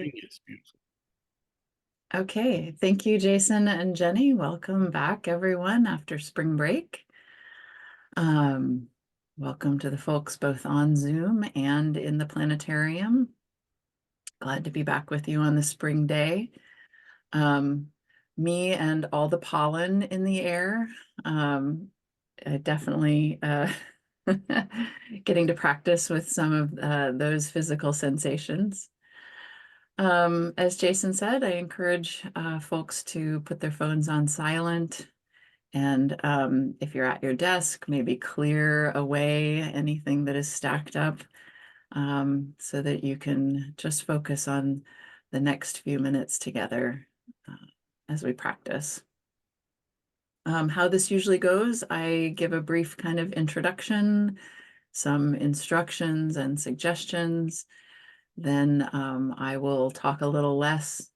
Yes, beautiful. Okay, thank you, Jason and Jenny. Welcome back, everyone, after spring break. Um, Welcome to the folks both on Zoom and in the planetarium. Glad to be back with you on the spring day. Um, Me and all the pollen in the air, definitely getting to practice with some of those physical sensations. As Jason said, I encourage folks to put their phones on silent. And if you're at your desk, maybe clear away anything that is stacked up so that you can just focus on the next few minutes together as we practice. How this usually goes, I give a brief kind of introduction, some instructions and suggestions. Then I will talk a little less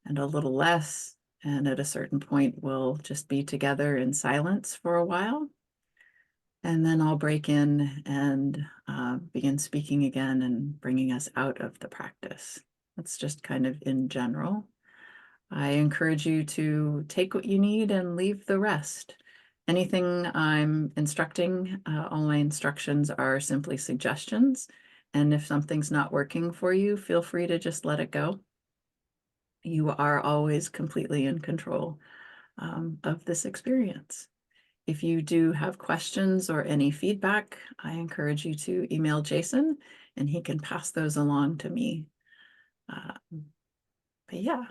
and a little less. And at a certain point, we'll just be together in silence for a while. And then I'll break in and begin speaking again and bringing us out of the practice. That's just kind of in general. I encourage you to take what you need and leave the rest. Anything I'm instructing, all my instructions are simply suggestions. And if something's not working for you, feel free to just let it go. You are always completely in control of this experience. If you do have questions or any feedback, I encourage you to email Jason and he can pass those along to me. Uh, but yeah,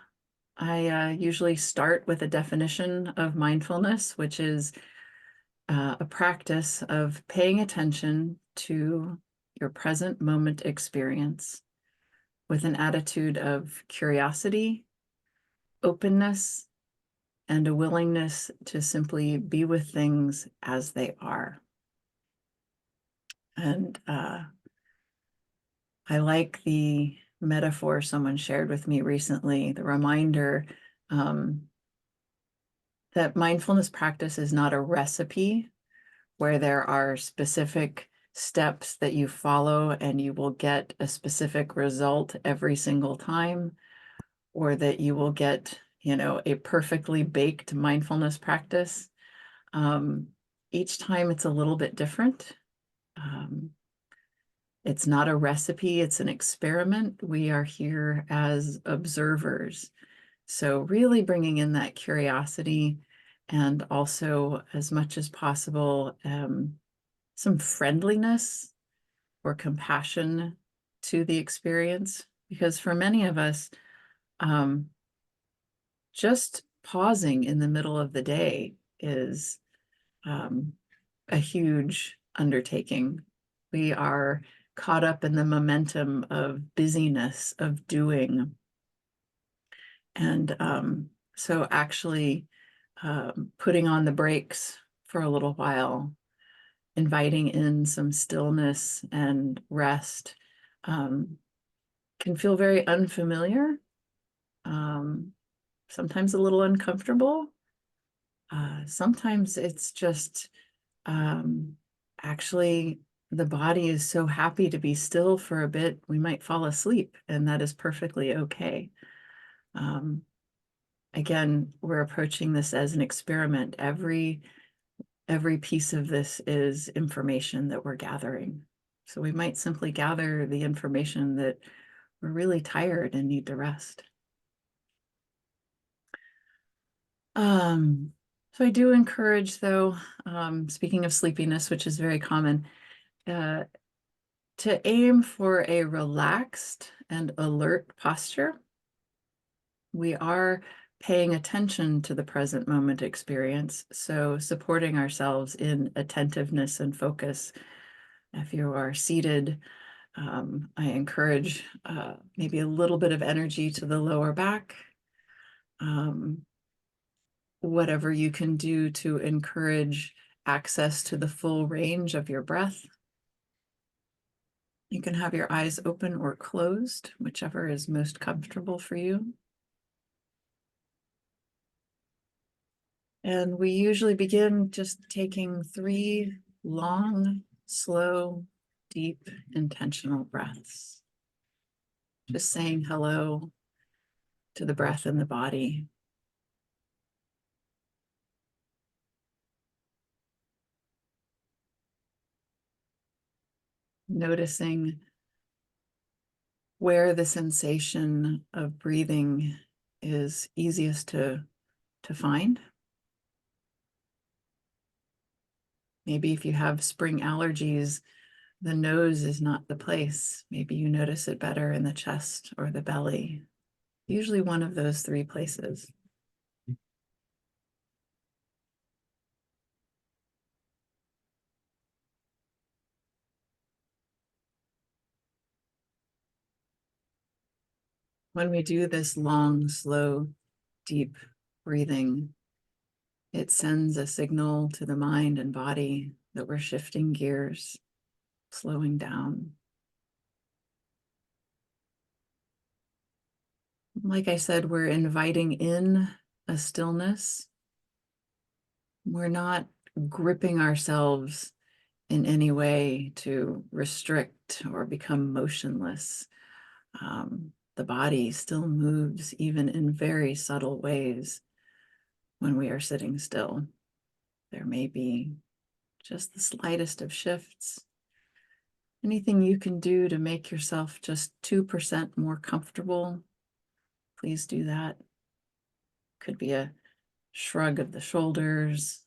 I usually start with a definition of mindfulness, which is a practice of paying attention to your present moment experience with an attitude of curiosity, openness, and a willingness to simply be with things as they are. And I like the metaphor someone shared with me recently, the reminder that mindfulness practice is not a recipe where there are specific steps that you follow and you will get a specific result every single time, or that you will get, a perfectly baked mindfulness practice. Um, each time it's a little bit different. Um, it's not a recipe, it's an experiment. We are here as observers. So, really bringing in that curiosity and also, as much as possible, some friendliness or compassion to the experience. Because for many of us, um, just pausing in the middle of the day is um, a huge undertaking. We are caught up in the momentum of busyness, of doing. And so actually putting on the brakes for a little while, inviting in some stillness and rest um, can feel very unfamiliar, um, sometimes a little uncomfortable. Sometimes it's just um, actually the body is so happy to be still for a bit, we might fall asleep, and that is perfectly okay. Um, Again, we're approaching this as an experiment. Every piece of this is information that we're gathering. So we might simply gather the information that we're really tired and need to rest. Um, so I do encourage, though, speaking of sleepiness, which is very common, uh, to aim for a relaxed and alert posture. We are paying attention to the present moment experience, so supporting ourselves in attentiveness and focus. If you are seated, I encourage maybe a little bit of energy to the lower back. Whatever you can do to encourage access to the full range of your breath. You can have your eyes open or closed, whichever is most comfortable for you. And we usually begin just taking 3 long, slow, deep, intentional breaths. just saying hello to the breath and the body. Noticing where the sensation of breathing is easiest to find. Maybe if you have spring allergies, the nose is not the place. Maybe you notice it better in the chest or the belly. Usually one of those three places. When we do this long, slow, deep breathing, it sends a signal to the mind and body that we're shifting gears, slowing down. Like I said, we're inviting in a stillness. We're not gripping ourselves in any way to restrict or become motionless. The body still moves even in very subtle ways when we are sitting still. There may be just the slightest of shifts. Anything you can do to make yourself just 2% more comfortable, please do that. Could be a shrug of the shoulders,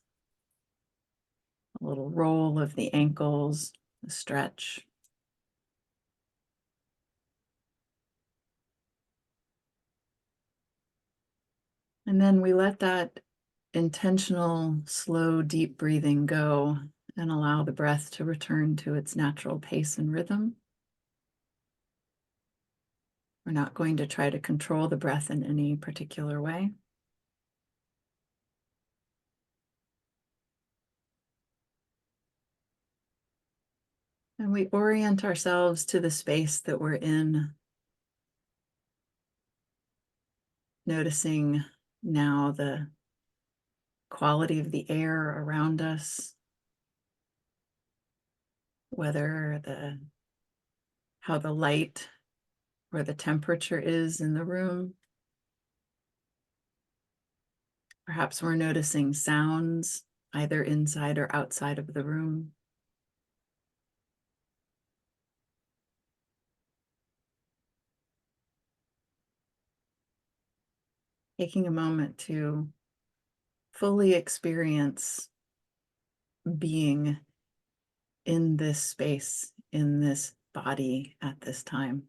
a little roll of the ankles, a stretch. And then we let that intentional, slow, deep breathing go and allow the breath to return to its natural pace and rhythm. We're not going to try to control the breath in any particular way. And we orient ourselves to the space that we're in, noticing now the quality of the air around us, whether how the light or the temperature is in the room. Perhaps we're noticing sounds either inside or outside of the room. Taking a moment to fully experience being in this space, in this body at this time.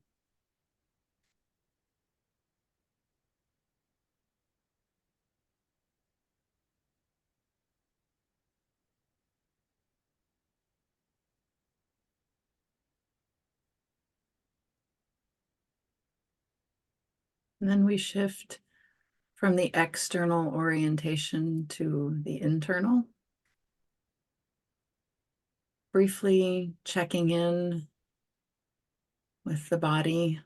And then we shift from the external orientation to the internal. Briefly checking in with the body,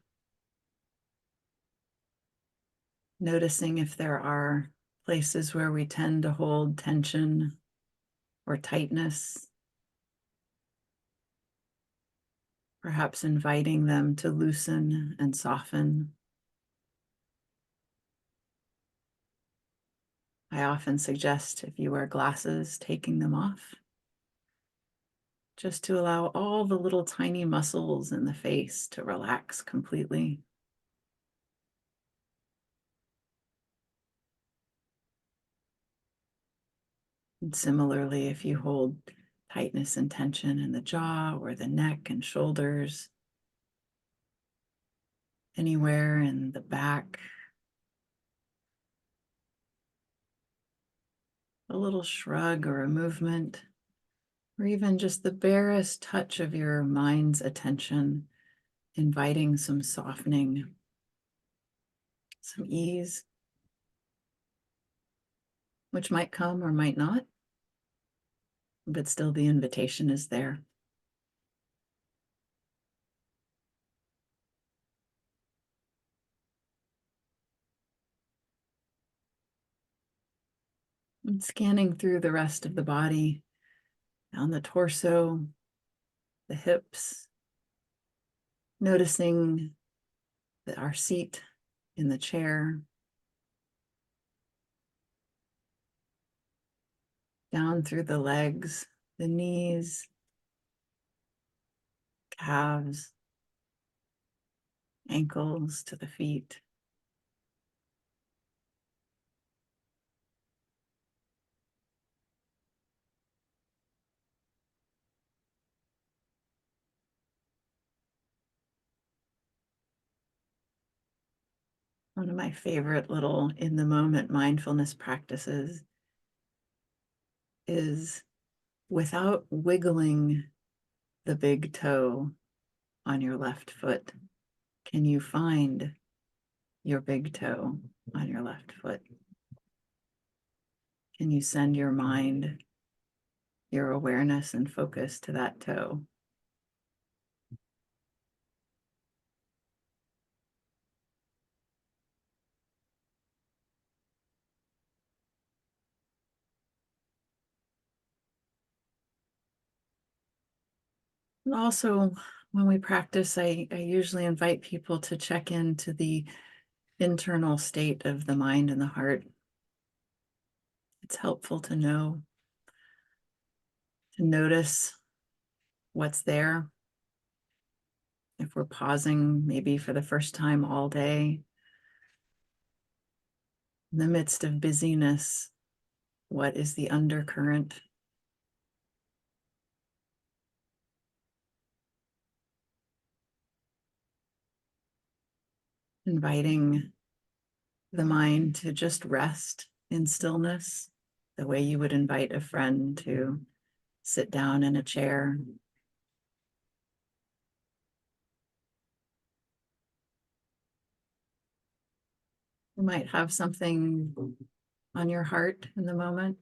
noticing if there are places where we tend to hold tension or tightness, perhaps inviting them to loosen and soften. I often suggest if you wear glasses, taking them off, just to allow all the little tiny muscles in the face to relax completely. And similarly, if you hold tightness and tension in the jaw or the neck and shoulders, anywhere in the back, a little shrug or a movement, or even just the barest touch of your mind's attention, inviting some softening, some ease, which might come or might not, but still the invitation is there. And scanning through the rest of the body, down the torso, the hips, noticing our seat in the chair, down through the legs, the knees, calves, ankles to the feet. One of my favorite little in the moment mindfulness practices is without wiggling the big toe on your left foot. Can you find your big toe on your left foot? Can you send your mind, your awareness and focus to that toe? And also, when we practice, I usually invite people to check into the internal state of the mind and the heart. It's helpful to know, to notice what's there. If we're pausing, maybe for the first time all day, in the midst of busyness, what is the undercurrent? Inviting the mind to just rest in stillness, the way you would invite a friend to sit down in a chair. You might have something on your heart in the moment.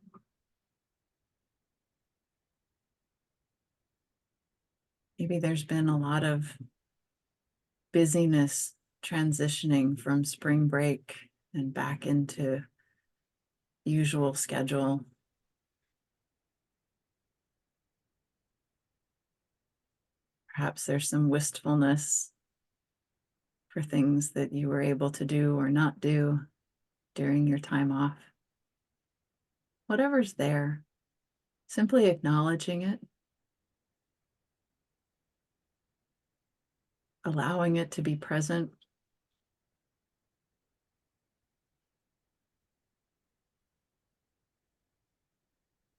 Maybe there's been a lot of busyness transitioning from spring break and back into usual schedule. Perhaps there's some wistfulness for things that you were able to do or not do during your time off. Whatever's there, simply acknowledging it, allowing it to be present.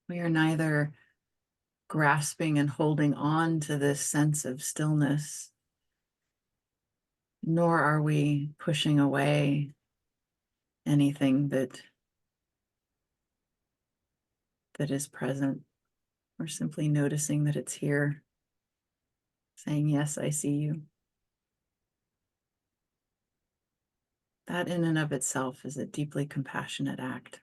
We are neither grasping and holding on to this sense of stillness, nor are we pushing away anything that is present. We're simply noticing that it's here, saying, yes, I see you. That in and of itself is a deeply compassionate act.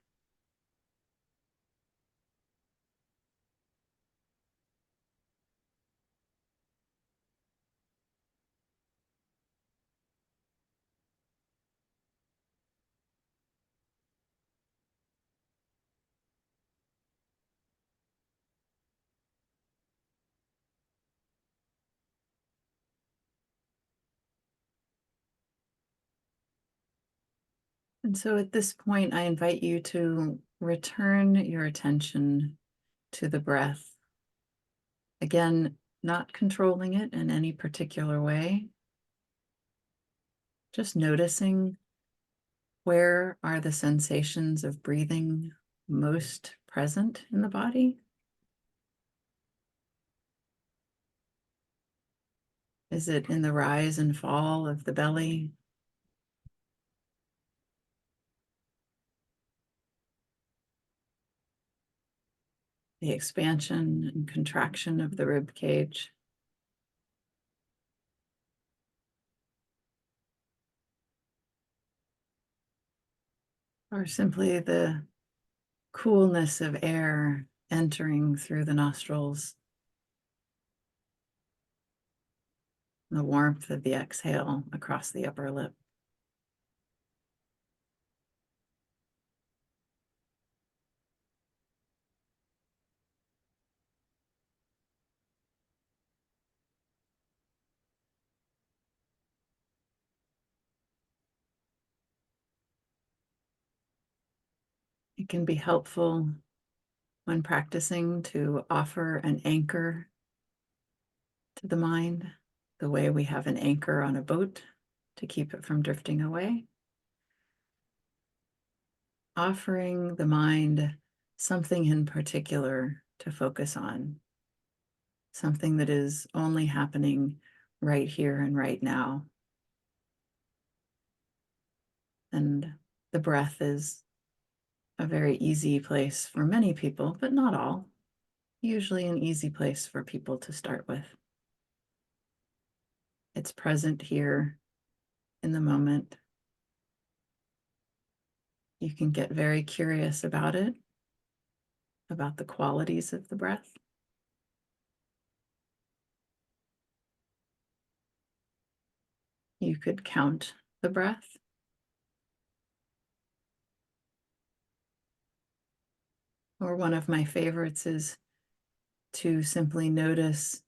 And so at this point, I invite you to return your attention to the breath. Again, not controlling it in any particular way, just noticing where are the sensations of breathing most present in the body. Is it in the rise and fall of the belly? The expansion and contraction of the rib cage? Or simply the coolness of air entering through the nostrils, the warmth of the exhale across the upper lip? It can be helpful when practicing to offer an anchor to the mind, the way we have an anchor on a boat to keep it from drifting away. Offering the mind something in particular to focus on, something that is only happening right here and right now. And the breath is a very easy place for many people, but not all. Usually an easy place for people to start with. It's present here in the moment. You can get very curious about it, about the qualities of the breath. You could count the breath. Or one of my favorites is to simply notice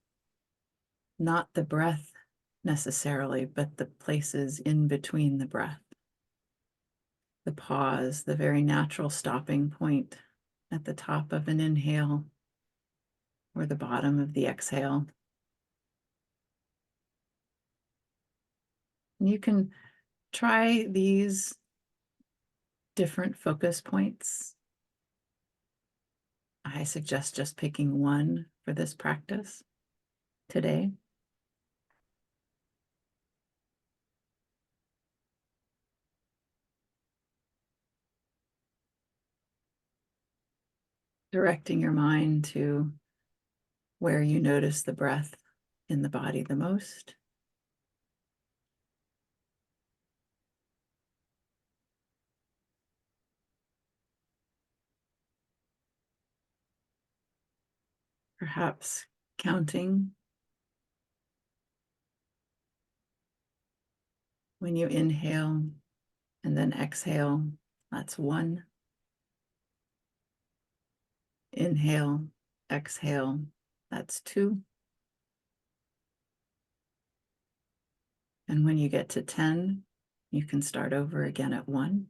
not the breath necessarily, but the places in between the breath. The pause, the very natural stopping point at the top of an inhale or the bottom of the exhale. And you can try these different focus points. I suggest just picking one for this practice today. Directing your mind to where you notice the breath in the body the most. Perhaps counting when you inhale and then exhale. That's 1. Inhale, exhale. That's 2. And when you get to 10, you can start over again at 1.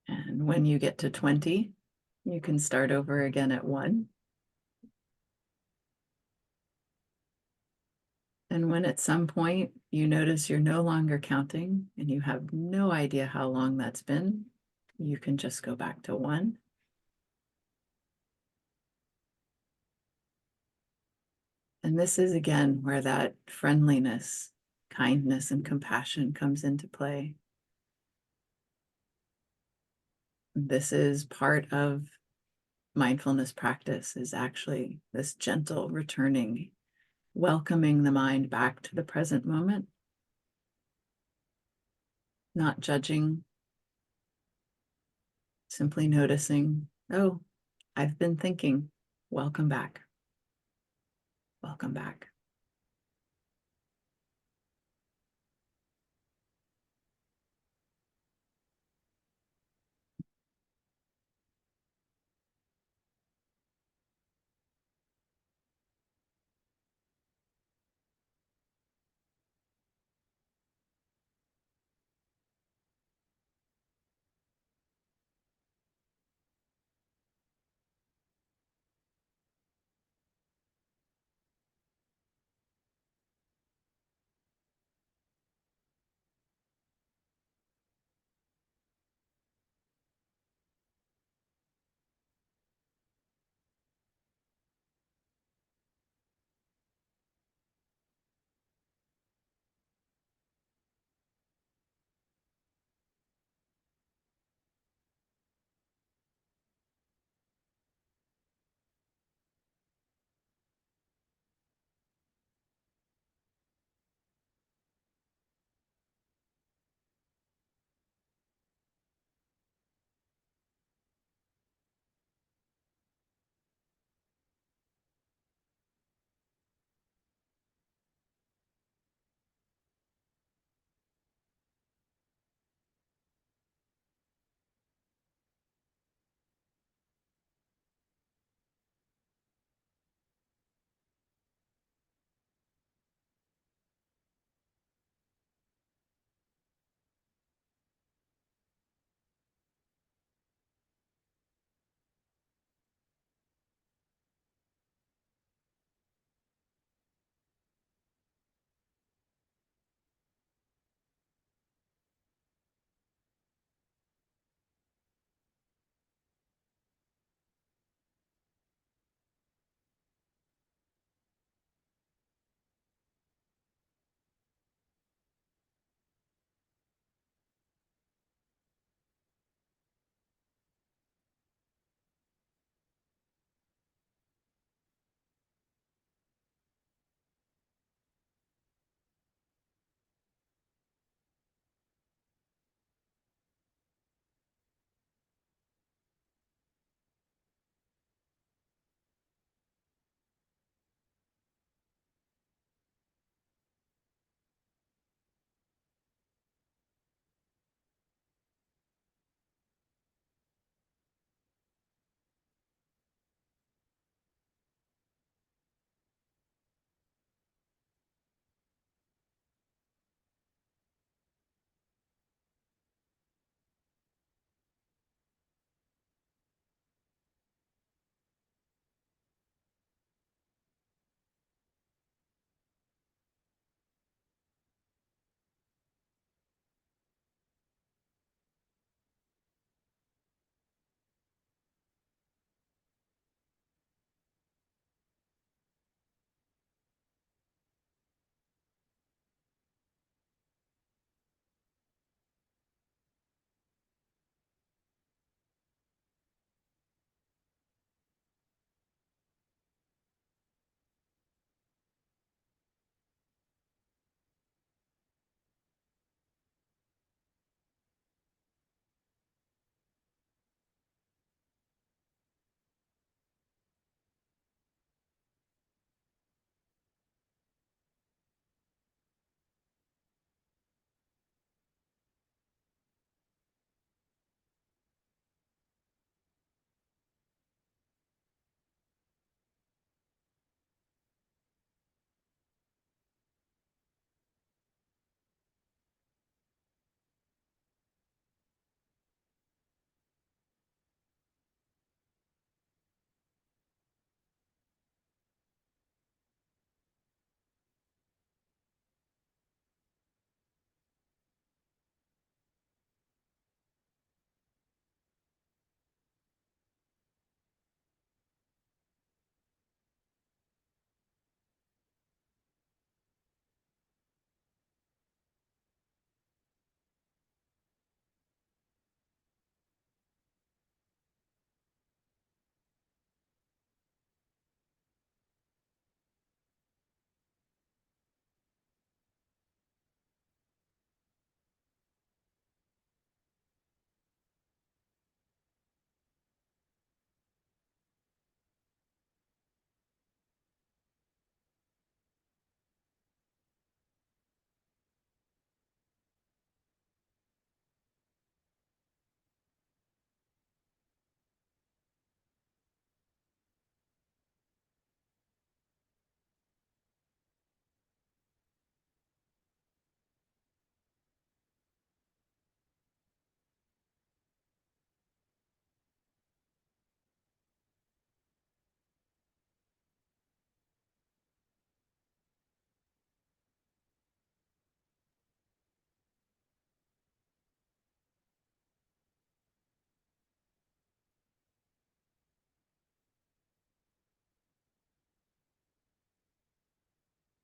And when you get to 20, you can start over again at 1. And when at some point you notice you're no longer counting and you have no idea how long that's been, you can just go back to 1. And this is again where that friendliness, kindness, and compassion comes into play. This is part of mindfulness practice, is actually this gentle returning, welcoming the mind back to the present moment, not judging, simply noticing, oh, I've been thinking, welcome back, welcome back.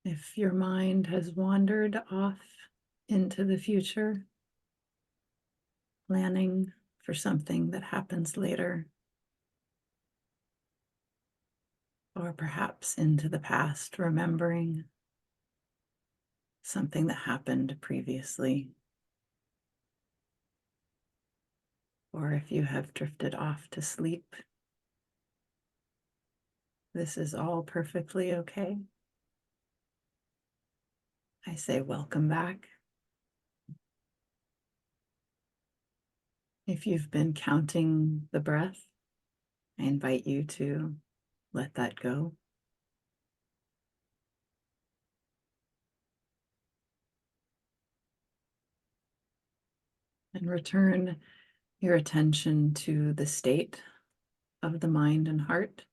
If your mind has wandered off into the future, planning for something that happens later, or perhaps into the past, remembering something that happened previously, or if you have drifted off to sleep, this is all perfectly okay. I say welcome back. If you've been counting the breath, I invite you to let that go. And return your attention to the state of the mind and heart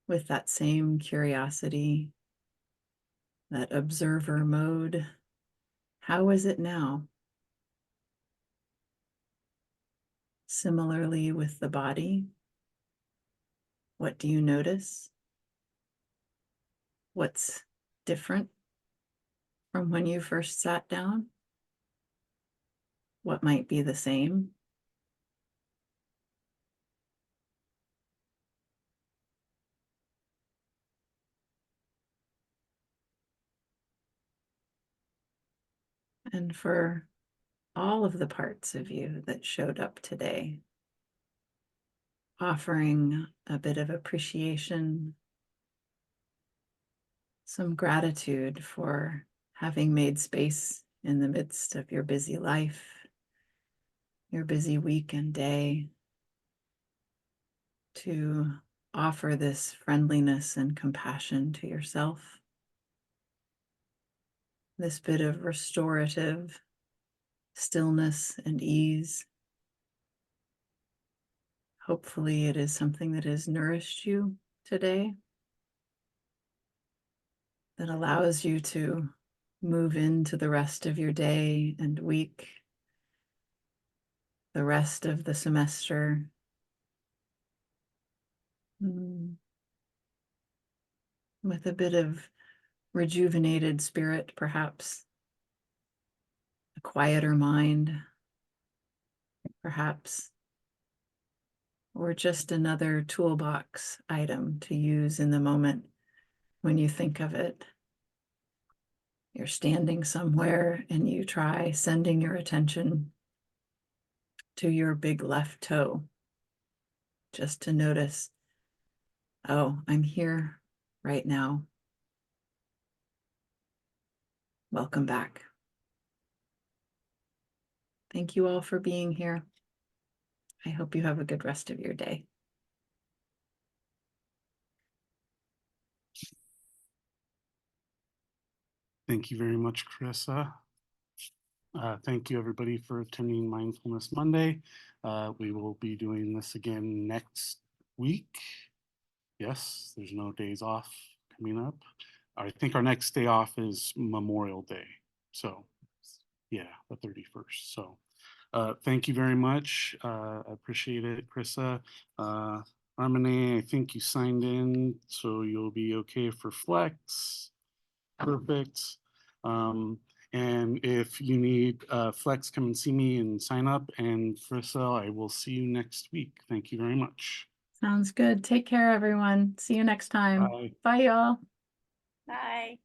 with that same curiosity, that observer mode. How is it now? Similarly with the body, what do you notice? What's different from when you first sat down? What might be the same? And for all of the parts of you that showed up today, offering a bit of appreciation, some gratitude for having made space in the midst of your busy life, your busy week and day, to offer this friendliness and compassion to yourself, this bit of restorative stillness and ease. Hopefully, it is something that has nourished you today, that allows you to move into the rest of your day and week, the rest of the semester. With a bit of rejuvenated spirit, perhaps, a quieter mind, perhaps, or just another toolbox item to use in the moment when you think of it. You're standing somewhere and you try sending your attention to your big left toe, just to notice, oh, I'm here right now. Welcome back. Thank you all for being here. I hope you have a good rest of your day. Thank you very much, Carissa. Thank you, everybody, for attending Mindfulness Monday. We will be doing this again next week. Yes, there's no days off coming up. I think our next day off is Memorial Day. So, yeah, the 31st. So, thank you very much. I appreciate it, Carissa. Harmony, I think you signed in, so you'll be okay for Flex. Perfect. And if you need Flex, come and see me and sign up. And Carissa, I will see you next week. Thank you very much. Sounds good. Take care, everyone. See you next time. Bye. Bye, y'all. Bye.